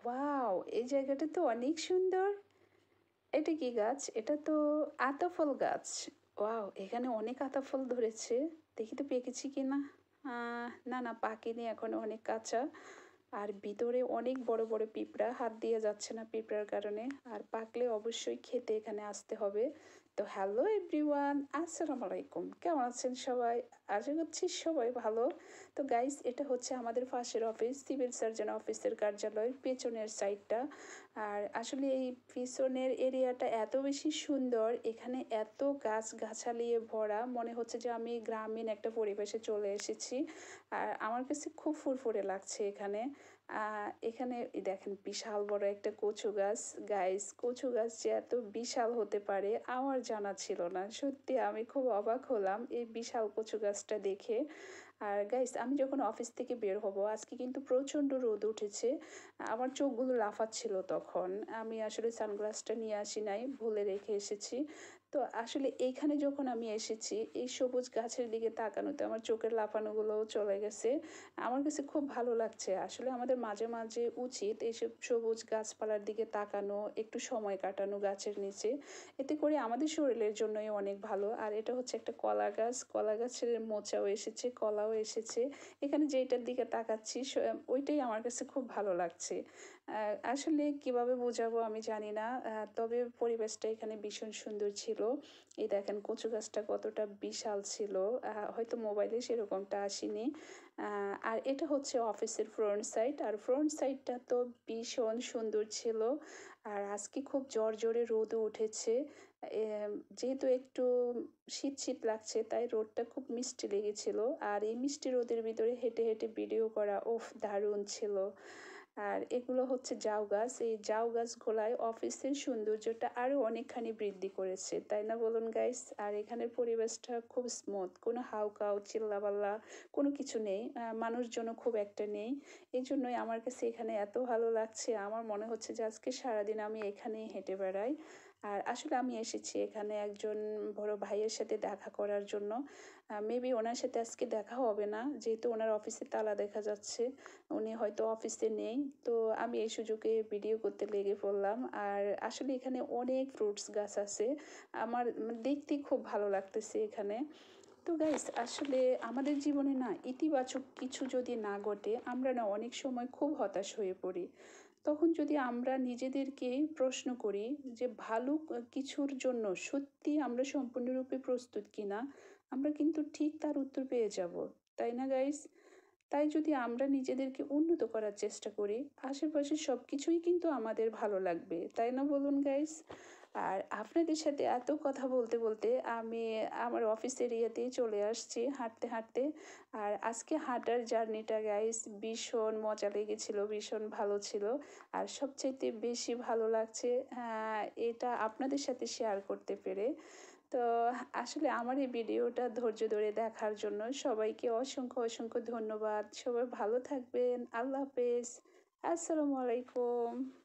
Wow! এই জায়গাটা তো অনেক সুন্দর। এটা কি গাছ? এটা তো আতাফল গাছ। ওয়াও! এখানে অনেক আতাফল ধরেছে। দেখি তো পেকেছে কিনা? না, না পাকেনি এখনো অনেক কাঁচা। আর ভিতরে অনেক বড়, বড় পিঁপড়া। হাত দিয়ে যাচ্ছে না পিঁপড়ার কারণে। আর পাকলে অবশ্যই খেতে এখানে আসতে হবে। তো হ্যালো এভরিওয়ান, আসসালামু আলাইকুম। কেমন আছেন সবাই? আশা করছি সবাই ভালো। তো গাইস এটা হচ্ছে আমাদের পাশের অফিস, সিভিল সার্জন অফিসের কার্যালয়ের পেছনের সাইডটা। আর আসলে এই পিছনের এরিয়াটা এত বেশি সুন্দর, এখানে এত গাছগাছালি ভরা, মনে হচ্ছে যে আমি গ্রামীণ একটা পরিবেশে চলে এসেছি। আর আমার কাছে খুব ফুরফুরে লাগছে এখানে। এখানে দেখেন বিশাল বড় একটা কচু গাছ। গাইস কচু গাছ যে এত বিশাল হতে পারে আমার জানা ছিল না। সত্যি আমি খুব অবাক হলাম এই বিশাল কচু গাছটা দেখে। আর গাইস আমি যখন অফিস থেকে বের হব, আজকে কিন্তু প্রচণ্ড রোদ উঠেছে। আমার চোখগুলো লাফাচ্ছিল তখন। আমি আসলে সানগ্লাসটা নিয়ে আসি নাই, ভুলে রেখে এসেছি। তো আসলে এইখানে যখন আমি এসেছি, এই সবুজ গাছের দিকে তাকানোতে আমার চোখের লাফানোগুলোও চলে গেছে। আমার কাছে খুব ভালো লাগছে। আসলে আমাদের মাঝে, মাঝে উচিত এইসব সবুজ গাছপালার দিকে তাকানো, একটু সময় কাটানো গাছের নিচে। এতে করে আমাদের শরীরের জন্যই অনেক ভালো। আর এটা হচ্ছে একটা কলা গাছ। কলা গাছের মোচাও এসেছে, কলাও এসেছে। এখানে যেইটার দিকে তাকাচ্ছি ওইটাই আমার কাছে খুব ভালো লাগছে। আসলে কিভাবে বোঝাবো আমি জানি না। তবে পরিবেশটা এখানে ভীষণ সুন্দর ছিল। এই দেখেন কচু গাছটা কতটা বিশাল ছিল। হয়তো মোবাইলে সেরকমটা আসেনি। আর এটা হচ্ছে অফিসের ফ্রন্ট সাইড। আর ফ্রন্ট সাইডটা তো ভীষণ সুন্দর ছিল। আর আজকে খুব জোরে রোদও উঠেছে। যেহেতু একটু শীত শীত লাগছে তাই রোদটা খুব মিষ্টি লেগেছিল। আর এই মিষ্টি রোদের ভিতরে হেঁটে হেঁটে ভিডিও করা উফ দারুণ ছিল। আর এগুলো হচ্ছে জাউ গাছ। এই জাউ গাছগুলায় অফিসের সৌন্দর্যটা আরও অনেকখানি বৃদ্ধি করেছে, তাই না বলুন গাইস? আর এখানের পরিবেশটা খুব স্মুথ, কোনো হাউকাউ চিল্লাপাল্লা কোনো কিছু নেই। মানুষজনও খুব একটা নেই। এই জন্যই আমার কাছে এখানে এত ভালো লাগছে। আমার মনে হচ্ছে যে আজকে সারাদিন আমি এখানেই হেঁটে বেড়াই। আর আসলে আমি এসেছি এখানে একজন বড় ভাইয়ের সাথে দেখা করার জন্য। মেবি ওনার সাথে আজকে দেখা হবে না, যেহেতু ওনার অফিসে তালা দেখা যাচ্ছে। উনি হয়তো অফিসে নেই। তো আমি এই সুযোগে ভিডিও করতে লেগে পড়লাম। আর আসলে এখানে অনেক ফ্রুটস গাছ আছে। আমার দেখতে খুব ভালো লাগতেছে এখানে। তো গাইস আসলে আমাদের জীবনে না ইতিবাচক কিছু যদি না ঘটে, আমরা না অনেক সময় খুব হতাশ হয়ে পড়ি। তখন যদি আমরা নিজেদেরকে প্রশ্ন করি যে ভালো কিছুর জন্য সত্যি আমরা সম্পূর্ণরূপে প্রস্তুত কিনা, আমরা কিন্তু ঠিক তার উত্তর পেয়ে যাব। তাই না গাইস? তাই যদি আমরা নিজেদেরকে উন্নত করার চেষ্টা করি, আশেপাশের সব কিছুই কিন্তু আমাদের ভালো লাগবে। তাই না বলুন গাইস? আর আপনাদের সাথে এত কথা বলতে বলতে আমি আমার অফিস এরিয়াতেই চলে আসছি হাঁটতে হাঁটতে। আর আজকে হাঁটার জার্নিটা গাইস ভীষণ মজা লেগেছিল, ভীষণ ভালো ছিল। আর সবচাইতে বেশি ভালো লাগছে এটা আপনাদের সাথে শেয়ার করতে পেরে। তো আসলে আমার এই ভিডিওটা ধৈর্য ধরে দেখার জন্য সবাইকে অসংখ্য অসংখ্য ধন্যবাদ। সবাই ভালো থাকবেন। আল্লাহ হাফেজ। আসসালামু আলাইকুম।